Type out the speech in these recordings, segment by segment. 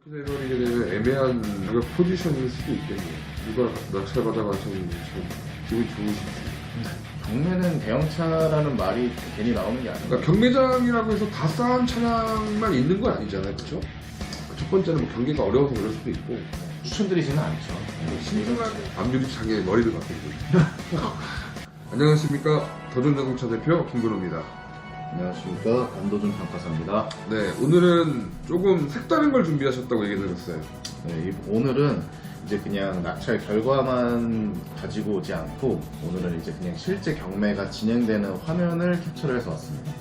내버리게 되면 애매한 가격 포지션일 수도 있겠네요. 누가 낙찰받아가시면 참 기분 좋으시죠. 경매는 대형차라는 말이 괜히 나오는 게 아니고, 그러니까 경매장이라고 해서 다 싼 차량만 있는 건 아니잖아요, 그렇죠? 첫 번째는 뭐 경기가 어려워서 그럴 수도 있고 추천드리지는 않죠. 신중하게 앞유리 장에 머리를 박고 있고. 안녕하십니까, 더존자동차 대표 김근호입니다. 안녕하십니까, 안도준 평가사입니다. 네, 오늘은 조금 색다른 걸 준비하셨다고 얘기 들었어요. 네, 오늘은 이제 그냥 낙찰 결과만 가지고 오지 않고, 오늘은 이제 그냥 실제 경매가 진행되는 화면을 캡처를 해서 왔습니다.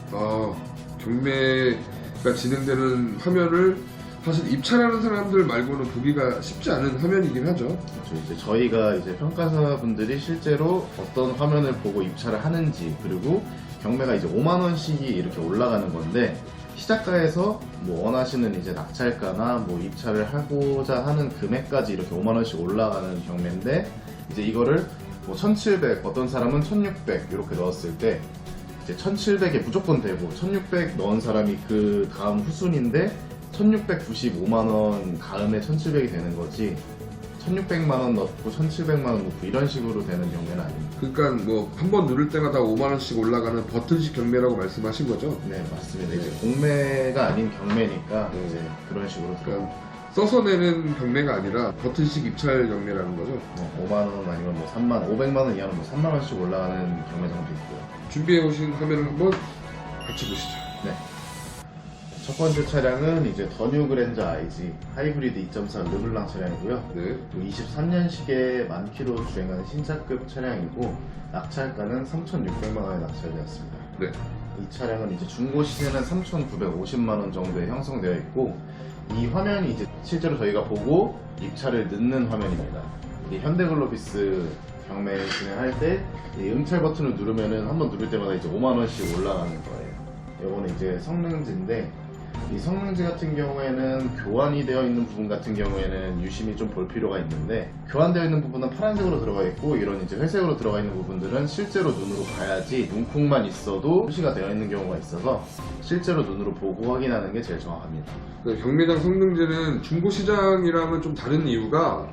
경매가 진행되는 화면을 사실 입찰하는 사람들 말고는 보기가 쉽지 않은 화면이긴 하죠. 그렇죠. 이제 저희가 이제 평가사분들이 실제로 어떤 화면을 보고 입찰을 하는지, 그리고 경매가 이제 5만 원씩이 이렇게 올라가는 건데, 시작가에서 뭐 원하시는 이제 낙찰가나 뭐 입찰을 하고자 하는 금액까지 이렇게 5만 원씩 올라가는 경매인데, 이제 이거를 뭐 1,700, 어떤 사람은 1,600 이렇게 넣었을 때 이제 1,700에 무조건 되고, 1,600 넣은 사람이 그 다음 후순인데 1,695만 원 다음에 1,700이 되는 거지, 1,600만 원 넣고 1,700만 원 넣고 이런 식으로 되는 경매는 아닙니다. 그러니까 뭐 한 번 누를 때마다 5만 원씩 올라가는 버튼식 경매라고 말씀하신 거죠? 네, 맞습니다. 네. 이제 공매가 아닌 경매니까 네. 이제 그런 식으로 그러니까 써서 내는 경매가 아니라 버튼식 입찰 경매라는 거죠. 5만 원 아니면 뭐 3만 원, 500만 원 이하는 뭐 3만 원씩 올라가는 경매장도 있고요. 준비해 오신 화면을 한번 같이 보시죠. 네. 첫 번째 차량은 이제 더 뉴 그랜저 IG 하이브리드 2.4 르블랑 차량이고요. 네. 23년식에 만 킬로 주행하는 신차급 차량이고, 낙찰가는 3,600만 원에 낙찰되었습니다. 네. 이 차량은 이제 중고 시세는 3,950만 원 정도에 형성되어 있고, 이 화면이 이제 실제로 저희가 보고 입찰을 넣는 화면입니다. 이 현대글로비스 경매 진행할 때 이 응찰 버튼을 누르면은 한번 누를 때마다 이제 5만 원씩 올라가는 거예요. 이거는 이제 성능지인데, 이 성능지 같은 경우에는 교환이 되어 있는 부분 같은 경우에는 유심히 좀 볼 필요가 있는데, 교환되어 있는 부분은 파란색으로 들어가 있고, 이런 이제 회색으로 들어가 있는 부분들은 실제로 눈으로 봐야지, 눈콩만 있어도 표시가 되어 있는 경우가 있어서 실제로 눈으로 보고 확인하는 게 제일 정확합니다. 그 경매장 성능제는 중고시장이랑은 좀 다른 이유가,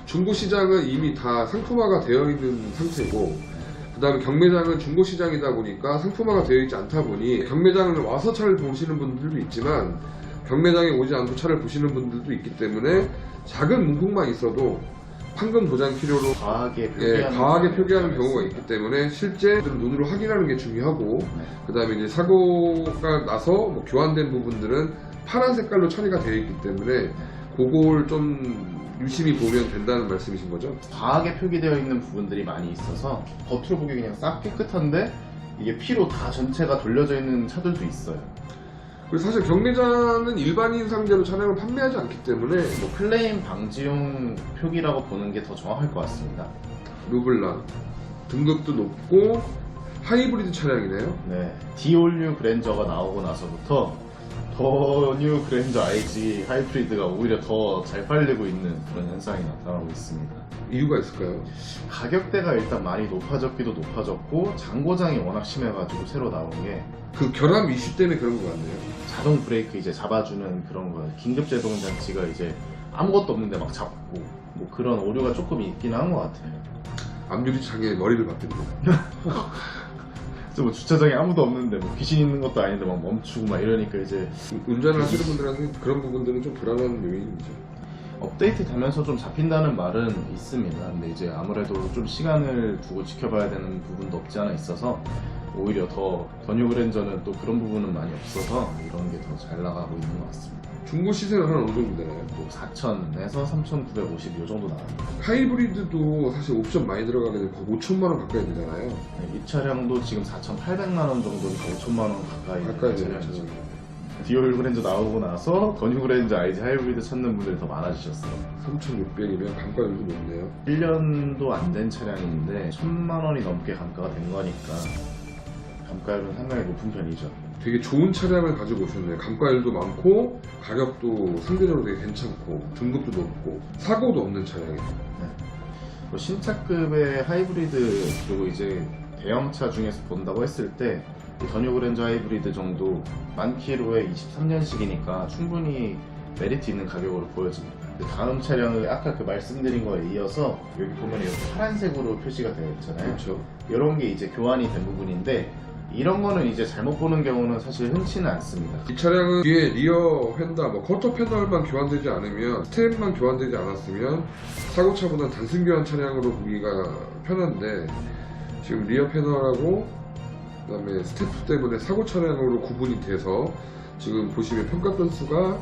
중고시장은 이미 다 상품화가 되어 있는 상태고, 그 다음에 경매장은 중고시장이다 보니까 상품화가 되어 있지 않다 보니, 경매장을 와서 차를 보시는 분들도 있지만 경매장에 오지 않고 차를 보시는 분들도 있기 때문에, 작은 문콕만 있어도 판금 도장 필요로 과하게 표기하는 경우가 있기 때문에 실제 눈으로 확인하는 게 중요하고, 그 다음에 이제 사고가 나서 뭐 교환된 부분들은 파란 색깔로 처리가 되어 있기 때문에 그걸 좀 유심히 보면 된다는 말씀이신 거죠? 과하게 표기되어 있는 부분들이 많이 있어서 겉으로 보기 그냥 싹 깨끗한데, 이게 피로 다 전체가 돌려져 있는 차들도 있어요. 그리고 사실 경매장은 일반인 상대로 차량을 판매하지 않기 때문에 뭐 클레임 방지용 표기라고 보는 게 더 정확할 것 같습니다. 르블랑 등급도 높고 하이브리드 차량이네요. 네, 디올뉴 그랜저가 나오고 나서부터 더 뉴 그랜저 IG 하이브리드가 오히려 더 잘 팔리고 있는 그런 현상이 나타나고 있습니다. 이유가 있을까요? 가격대가 일단 많이 높아졌기도 높아졌고, 잔고장이 워낙 심해가지고 새로 나온 게 그 결함 이슈 때문에 그런 것 같네요. 자동 브레이크 이제 잡아주는 그런 거, 긴급 제동 장치가 이제 아무것도 없는데 막 잡고, 뭐 그런 오류가 조금 있긴 한 것 같아요. 앞유리 창에 머리를 박던데. 뭐 주차장에 아무도 없는데 뭐 귀신 있는 것도 아닌데 막 멈추고 막 이러니까 이제 운전을 하시는 분들한테 그런 부분들은 좀 불안한 요인이죠. 업데이트 되면서 좀 잡힌다는 말은 있습니다. 근데 이제 아무래도 좀 시간을 두고 지켜봐야 되는 부분도 없지 않아 있어서, 오히려 더 뉴 그랜저는 또 그런 부분은 많이 없어서 이런 게 더 잘 나가고 있는 것 같습니다. 중고 시세는 한 어느 정도 되나요? 뭐 4,000에서 3,950 이 정도 나갑니다. 하이브리드도 사실 옵션 많이 들어가게 되면 거의 5천만 원 가까이 되잖아요. 네, 이 차량도 지금 4,800만 원 정도니까 5천만 원 가까이 가까이 되는 되죠. 차량이죠. 디올 그랜저 나오고 나서 더 뉴 그랜저 IG 하이브리드 찾는 분들이 더 많아지셨어요. 3,600이면 감가율도 높네요. 1년도 안 된 차량인데 1,000만 원이 넘게 감가가 된 거니까 감가율은 상당히 높은 편이죠. 되게 좋은 차량을 가지고 오셨네요. 감가율도 많고 가격도 상대적으로 되게 괜찮고 등급도 높고 사고도 없는 차량이에요. 네. 뭐 신차급의 하이브리드, 그리고 이제 대형차 중에서 본다고 했을 때 더 뉴 그랜저 하이브리드 정도 만 킬로에 23년식이니까 충분히 메리트 있는 가격으로 보여집니다. 다음 차량을 아까 그 말씀드린 거에 이어서 여기 보면 이렇게 파란색으로 표시가 되어 있잖아요. 그렇죠. 이런 게 이제 교환이 된 부분인데 이런 거는 이제 잘못 보는 경우는 사실 흔치는 않습니다. 이 차량은 뒤에 리어 휀다, 쿼터 패널만 교환되지 않으면, 스텝만 교환되지 않았으면 사고차보다는 단순 교환 차량으로 보기가 편한데, 지금 리어 패널하고 그다음에 스텝 때문에 사고 차량으로 구분이 돼서 지금 보시면 평가 변수가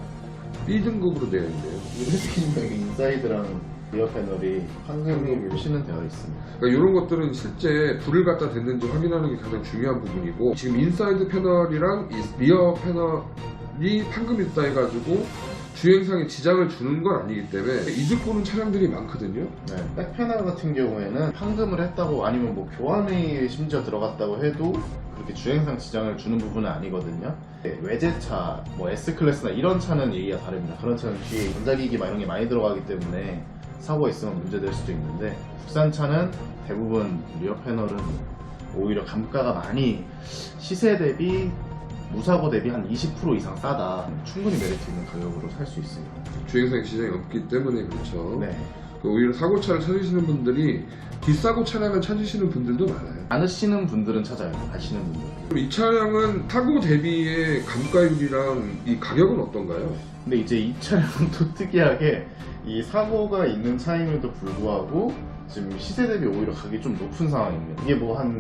B등급으로 되어 있네요. 이렇게 인사이드랑 리어 패널이 황금이 표시는 되어 있습니다. 그러니까 이런 것들은 실제 불을 갖다 댔는지 확인하는 게 가장 중요한 부분이고, 지금 인사이드 패널이랑 이 리어 패널이 판금 있다 해가지고 주행상에 지장을 주는 건 아니기 때문에 이득 보는 차량들이 많거든요. 네, 백 패널 같은 경우에는 판금을 했다고 아니면 뭐 교환이 심지어 들어갔다고 해도 그렇게 주행상 지장을 주는 부분은 아니거든요. 네, 외제차, 뭐 S클래스나 이런 차는 얘기가 다릅니다. 그런 차는 뒤에 전자기기 막 이런 게 많이 들어가기 때문에 사고가 있으면 문제될 수도 있는데, 국산차는 대부분 리어 패널은 오히려 감가가 많이 시세 대비 무사고 대비 한 20% 이상 싸다. 충분히 메리트 있는 가격으로 살 수 있습니다. 주행상에 지장이 없기 때문에 그렇죠. 네. 오히려 사고차를 찾으시는 분들이 비싸고 차량을 찾으시는 분들도 많아요. 아시는 분들은 찾아요. 아시는 분들. 그럼 이 차량은 사고 대비의 감가율이랑 이 가격은 어떤가요? 근데 이제 이 차량은 또 특이하게 이 사고가 있는 차임에도 불구하고 지금 시세 대비 오히려 가격이 좀 높은 상황입니다. 이게 뭐 한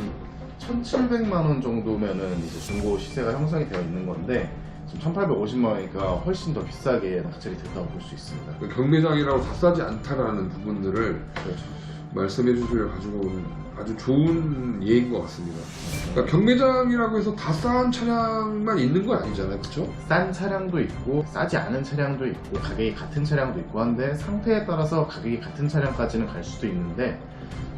1,700만 원 정도면은 이제 중고 시세가 형성이 되어 있는 건데 지금 1,850만 원이니까 훨씬 더 비싸게 낙찰이 됐다고 볼 수 있습니다. 그 경매장이라고 다 싸지 않다라는 부분들을 그렇죠. 말씀해 주시려 가지고 온 아주 좋은 예인 것 같습니다. 그러니까 경매장이라고 해서 다 싼 차량만 있는 건 아니잖아요, 그렇죠? 싼 차량도 있고 싸지 않은 차량도 있고 가격이 같은 차량도 있고 한데 상태에 따라서 가격이 같은 차량까지는 갈 수도 있는데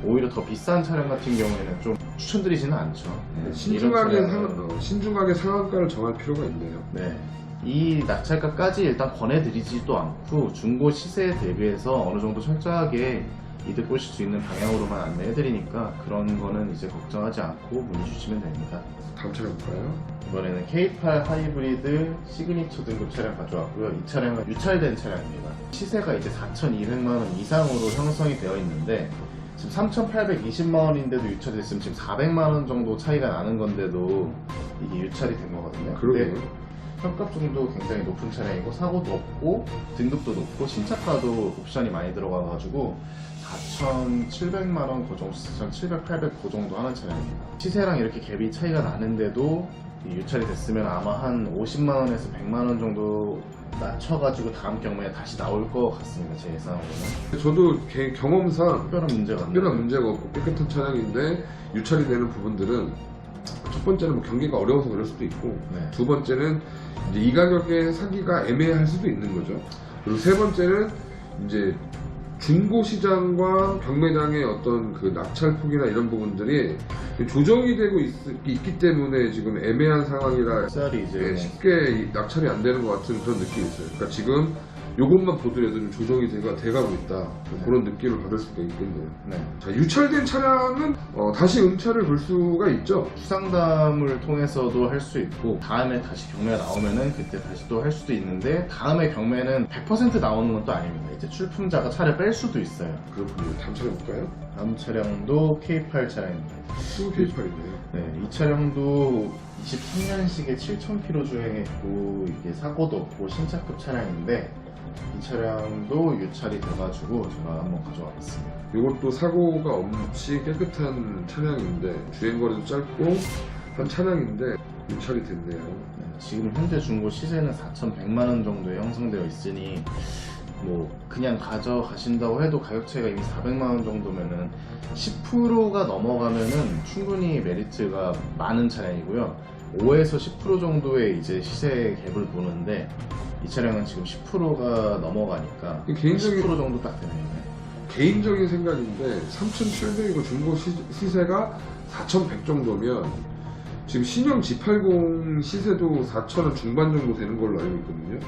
오히려 더 비싼 차량 같은 경우에는 좀 추천드리지는 않죠. 네, 신중하게 이런 차량은 신중하게 상한가를 정할 필요가 있네요. 네. 이 낙찰가까지 일단 권해드리지도 않고 중고 시세에 대비해서 어느 정도 철저하게 이득 보실 수 있는 방향으로만 안내해드리니까 그런 거는 이제 걱정하지 않고 문의 주시면 됩니다. 다음 차량 볼까요? 이번에는 K8 하이브리드 시그니처 등급 차량 가져왔고요. 이 차량은 유찰된 차량입니다. 시세가 이제 4,200만 원 이상으로 형성이 되어 있는데 지금 3,820만 원인데도 유찰이 됐으면 지금 400만 원 정도 차이가 나는 건데도 이게 유찰이 된 거거든요. 그러게요. 근데 평가점도 굉장히 높은 차량이고 사고도 없고 등급도 높고 신차가도 옵션이 많이 들어가가지고 4,700만 원 그 정도, 4,700, 800 그 정도 하는 차량입니다. 시세랑 이렇게 갭이 차이가 나는데도 이 유찰이 됐으면 아마 한 50만 원에서 100만 원 정도 낮춰가지고 다음 경매에 다시 나올 것 같습니다. 제 예상으로는. 저도 경험상 특별한 문제가 없고 깨끗한 차량인데 유찰이 되는 부분들은 첫 번째는 뭐 경기가 어려워서 그럴 수도 있고, 네. 두 번째는 이제 이 가격에 사기가 애매할 수도 있는 거죠. 그리고 세 번째는 이제 중고 시장과 경매장의 어떤 그 낙찰 폭이나 이런 부분들이 조정이 되고 있기 때문에 지금 애매한 상황이라 쌀이 이제 쉽게 낙찰이 안 되는 것 같은 그런 느낌이 있어요. 그러니까 지금 요것만 보더라도 좀 조정이 돼가고 있다. 그런 느낌을 받을 수가 있겠네요. 네. 자, 유찰된 차량은 다시 응찰을 볼 수가 있죠. 추상담을 통해서도 할 수 있고 다음에 다시 경매가 나오면은 그때 다시 또 할 수도 있는데 다음에 경매는 100% 나오는 건 또 아닙니다. 이제 출품자가 차를 뺄 수도 있어요. 그렇군요. 다음 차량 볼까요? 다음 차량도 K8 차량입니다. 또 K8이네요. 네, 이 차량도 23년식에 7,000km 주행했고 이게 사고도 없고 신차급 차량인데 이 차량도 유찰이 돼가지고 제가 한번 가져와봤습니다. 이것도 사고가 없이 깨끗한 차량인데 주행거리도 짧고 한 차량인데 유찰이 됐네요. 네, 지금 현재 중고 시세는 4,100만 원 정도에 형성되어 있으니 뭐 그냥 가져가신다고 해도 가격 차이가 이미 400만 원 정도면은 10%가 넘어가면은 충분히 메리트가 많은 차량이고요. 5에서 10% 정도의 이제 시세 갭을 보는데 이 차량은 지금 10%가 넘어가니까 개인적인 10% 정도 딱 되네요. 개인적인 생각인데 3,700이고 중고 시세가 4,100 정도면 지금 신형 G80 시세도 4,000원 중반 정도 되는 걸로 알고 있거든요.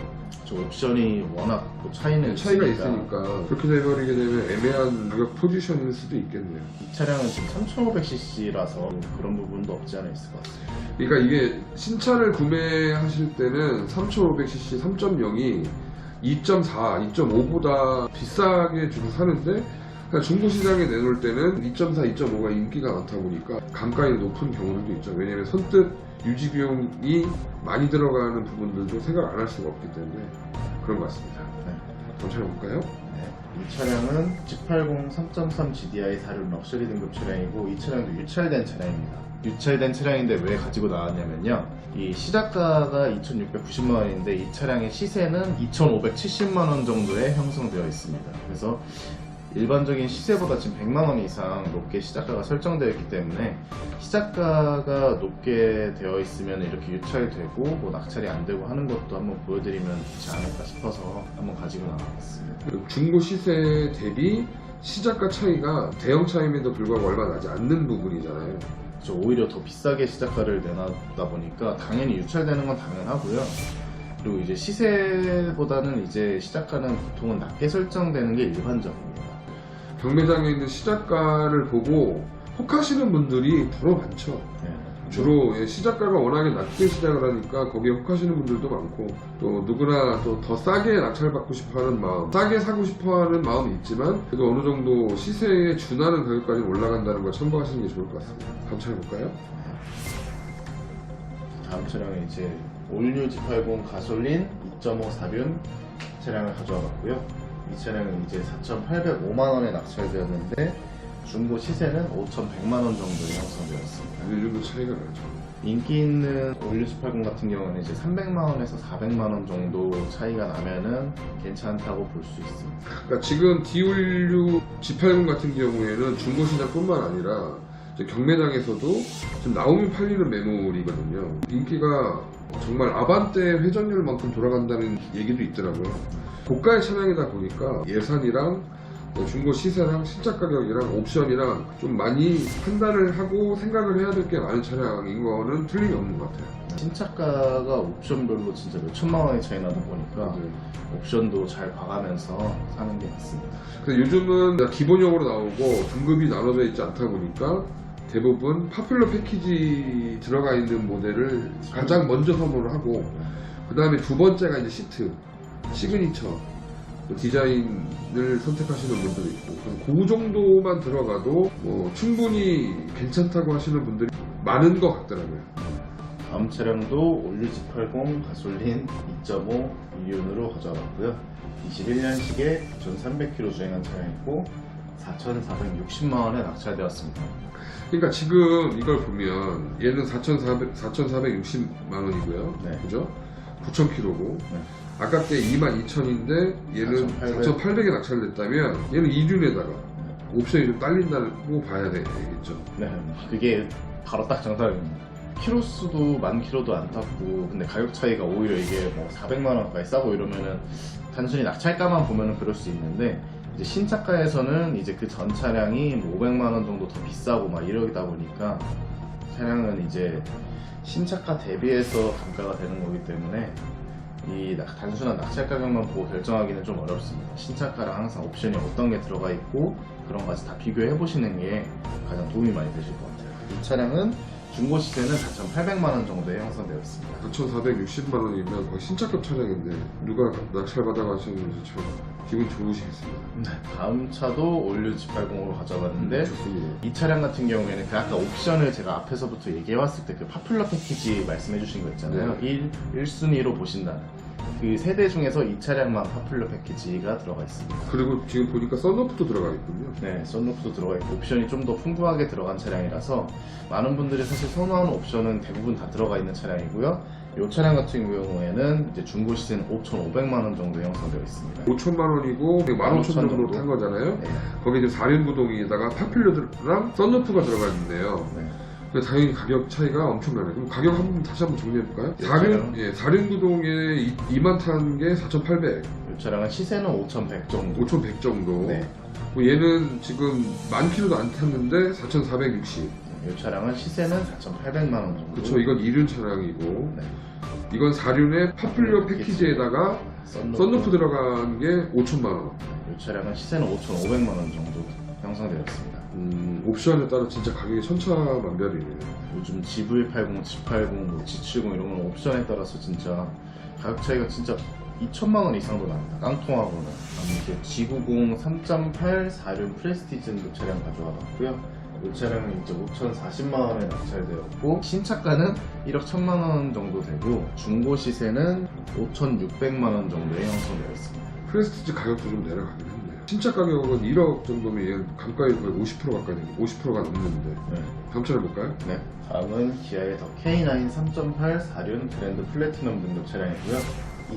저 옵션이 워낙 또 차이가 있으니까 그렇게 돼버리게 되면 애매한 가격 포지션일 수도 있겠네요. 이 차량은 지금 3,500cc라서 그런 부분도 없지 않아 있을 것 같습니다. 그러니까 이게 신차를 구매하실 때는 3,500cc 3.0이 2.4, 2.5보다 비싸게 주고 사는데 그러니까 중고시장에 내놓을 때는 2.4, 2.5가 인기가 많다 보니까 감가율이 높은 경우들도 있죠. 왜냐하면 선뜻 유지 비용이 많이 들어가는 부분들도 생각 안 할 수가 없기 때문에 그런 것 같습니다. 네. 한번 찾아볼까요? 네. 이 차량은 G80 3.3 GDI 4륜 럭셔리 등급 차량이고 이 차량도 유찰된 차량입니다. 유찰된 차량인데 왜 가지고 나왔냐면요, 이 시작가가 2,690만원인데 이 차량의 시세는 2,570만원 정도에 형성되어 있습니다. 그래서 일반적인 시세보다 지금 100만원 이상 높게 시작가가 설정되어 있기 때문에 시작가가 높게 되어 있으면 이렇게 유찰되고 뭐 낙찰이 안 되고 하는 것도 한번 보여드리면 좋지 않을까 싶어서 한번 가지고 나왔습니다. 중고 시세 대비 시작가 차이가 대형 차임에도 불구하고 얼마 나지 않는 부분이잖아요. 오히려 더 비싸게 시작가를 내놨다 보니까 당연히 유찰되는 건 당연하고요. 그리고 이제 시세보다는 이제 시작가는 보통은 낮게 설정되는 게 일반적입니다. 경매장에 있는 시작가를 보고 혹하시는 분들이 더러 많죠. 네. 주로 시작가가 워낙에 낮게 시작을 하니까 거기에 혹하시는 분들도 많고 또 누구나 또 더 싸게 낙찰받고 싶어하는 마음, 싸게 사고 싶어하는 마음이 있지만 그래도 어느 정도 시세에 준하는 가격까지 올라간다는 걸 참고하시는 게 좋을 것 같습니다. 다음 차례 볼까요? 다음 차량은 이제 올뉴 G80 가솔린 2.5 4륜 차량을 가져와 봤고요. 이 차량은 이제 4,805만원에 낙찰되었는데 중고 시세는 5,100만원 정도에 형성되어 있습니다. 이 정도 차이가 나죠. 인기 있는 올뉴 G80 같은 경우는 이제 300만원에서 400만원 정도 차이가 나면은 괜찮다고 볼 수 있습니다. 그러니까 지금 디올류 G80 같은 경우에는 중고시장뿐만 아니라 이제 경매장에서도 지금 나오면 팔리는 매물이거든요. 인기가 정말 아반떼 회전율만큼 돌아간다는 얘기도 있더라고요. 고가의 차량이다 보니까 예산이랑 중고 시세랑 신차 가격이랑 옵션이랑 좀 많이 판단을 하고 생각을 해야 될 게 많은 차량인 거는 틀림이 없는 것 같아요. 신차가가 옵션별로 진짜 몇 천만 원의 차이 나다 보니까 네. 옵션도 잘 봐가면서 사는 게 맞습니다. 그래서 요즘은 기본형으로 나오고 등급이 나눠져 있지 않다 보니까 대부분 파퓰러 패키지 들어가 있는 모델을 가장 먼저 선호를 하고 그 다음에 두 번째가 이제 시트, 시그니처 디자인을 선택하시는 분들도 있고 그래서 그 정도만 들어가도 뭐 충분히 괜찮다고 하시는 분들이 많은 것 같더라고요. 다음 차량도 올뉴 G80 가솔린 2.5 2륜으로 가져왔고요. 21년식에 9,300km 주행한 차량이고 4,460만원에 낙찰되었습니다. 그러니까 지금 이걸 보면 얘는 4,460만원이고요. 네. 그죠? 9,000km고 네. 아깝게 22,000인데 얘는 4,800에 낙찰됐다면 얘는 2륜에다가 옵션이 좀 딸린다고 봐야 되겠죠. 네, 그게 바로 딱 정답입니다. 키로수도 10,000km도 안 탔고 근데 가격 차이가 오히려 이게 뭐 400만원까지 싸고 이러면은 단순히 낙찰가만 보면은 그럴 수 있는데 이제 신차가에서는 이제 그 전 차량이 뭐 500만원 정도 더 비싸고 막 이러다 보니까 차량은 이제 신차가 대비해서 감가가 되는 거기 때문에 이 단순한 낙찰 가격만 보고 결정하기는 좀 어렵습니다. 신차가랑 항상 옵션이 어떤 게 들어가 있고 그런 것까지 다 비교해 보시는 게 가장 도움이 많이 되실 것 같아요. 이 차량은 중고 시세는 4,800만원 정도에 형성되어 있습니다. 4,460만원이면 거의 신차급 차량인데 누가 낙찰받아가시는지 참 기분 좋으시겠습니다. 다음 차도 올뉴 G80으로 가져왔는데 좋습니다. 이 차량 같은 경우에는 그 아까 옵션을 제가 앞에서부터 얘기해왔을 때 그 파퓰러 패키지 말씀해 주신 거 있잖아요. 1순위로 보신다는 그 세대 중에서 이 차량만 파퓰러 패키지가 들어가 있습니다. 그리고 지금 보니까 썬루프도 들어가 있군요. 네, 썬루프도 들어가 있고 옵션이 좀 더 풍부하게 들어간 차량이라서 많은 분들이 사실 선호하는 옵션은 대부분 다 들어가 있는 차량이고요. 이 차량 같은 경우에는 이제 중고 시세는 5,500만원 정도 형성되어 있습니다. 5천만원이고 15,000 정도 탄 거잖아요. 네. 거기 이제 4륜 구동에다가 파퓰러랑 썬루프가 들어가 있는데요. 네. 근데 당연히 가격 차이가 엄청나네요. 그럼 가격 다시 한번 정리해볼까요? 네, 4륜 구동에 2만 탄 게 4,800, 이 차량은 시세는 5,100 정도. 5,100 정도. 네. 뭐 얘는 지금 10,000km도 안 탔는데 4,460. 이 차량은 시세는 4,800만원 정도. 그쵸, 이건 2륜 차량이고 네. 이건 4륜의 파퓰러 패키지에다가 썬루프 들어간 게 5천만원. 이 차량은 시세는 5,500만원 정도 형성되었습니다. 옵션에 따라 진짜 가격이 천차만별이네요. 요즘 GV80, G80, 뭐 G70 이런 건 옵션에 따라서 진짜 가격 차이가 진짜 2천만 원 이상도 납니다. 깡통하고는. 이렇게 G90 3.8 4륜 프레스티지도 차량 가져와 봤고요. 이 차량은 이제 5,040만 원에 낙찰되었고 신차가는 1억 1천만 원 정도 되고 중고 시세는 5,600만 원 정도에 형성되어 있습니다. 프레스티지 가격도 좀 내려가긴 했네요. 신차 가격은 1억 정도면 얘는 감가율 거의 50% 가까이 되고 50%가 넘는데 네. 다음 차를 볼까요? 네. 다음은 기아의 더 K9 3.8 4륜 그랜드 플래티넘 등급 차량이고요.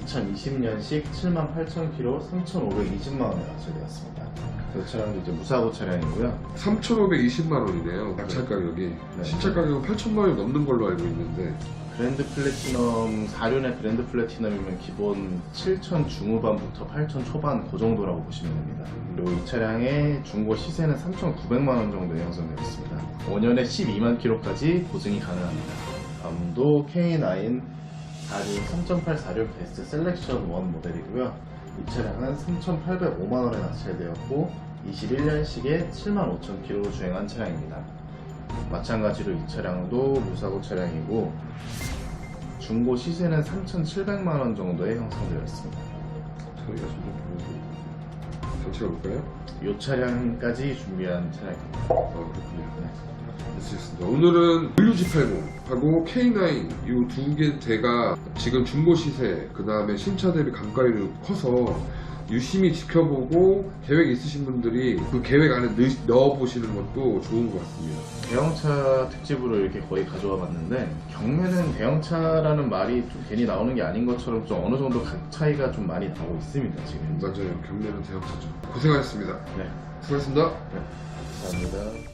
2020년식 78,000km 3,520만 원에 낙찰되었습니다. 이 차량도 이제 무사고 차량이고요. 3,520만 원이네요. 낙찰 가격이. 네. 신차 가격은 8천만 원이 넘는 걸로 알고 있는데 그랜드 플래티넘 4륜의 그랜드 플래티넘이면 기본 7천 중후반부터 8천 초반 그 정도라고 보시면 됩니다. 그리고 이 차량의 중고 시세는 3,900만 원 정도에 형성되어 있습니다. 5년에 12만 킬로까지 보증이 가능합니다. 다음도 K9 4륜 3.8 4륜 베스트 셀렉션 1 모델이고요. 이 차량은 3,805만 원에 낙찰되었고 21년식에 75,000km 주행한 차량입니다. 마찬가지로 이 차량도 무사고 차량이고 중고 시세는 3,700만 원 정도에 형성되어 있습니다. 저희가 점점 전체가 볼까요? 이 차량까지 준비한 차량입니다. 그렇군요. 됐습니다. 오늘은 WG80하고 K9 이 두 개 대가 지금 중고 시세 그 다음에 신차 대비 감가율이 커서 유심히 지켜보고 계획 있으신 분들이 그 계획 안에 넣어보시는 것도 좋은 것 같습니다. 대형차 특집으로 이렇게 거의 가져와 봤는데 경매는 대형차라는 말이 좀 괜히 나오는 게 아닌 것처럼 좀 어느 정도 각 차이가 좀 많이 나고 있습니다 지금. 맞아요. 경매는 대형차죠. 고생하셨습니다. 네, 수고하셨습니다. 감사합니다.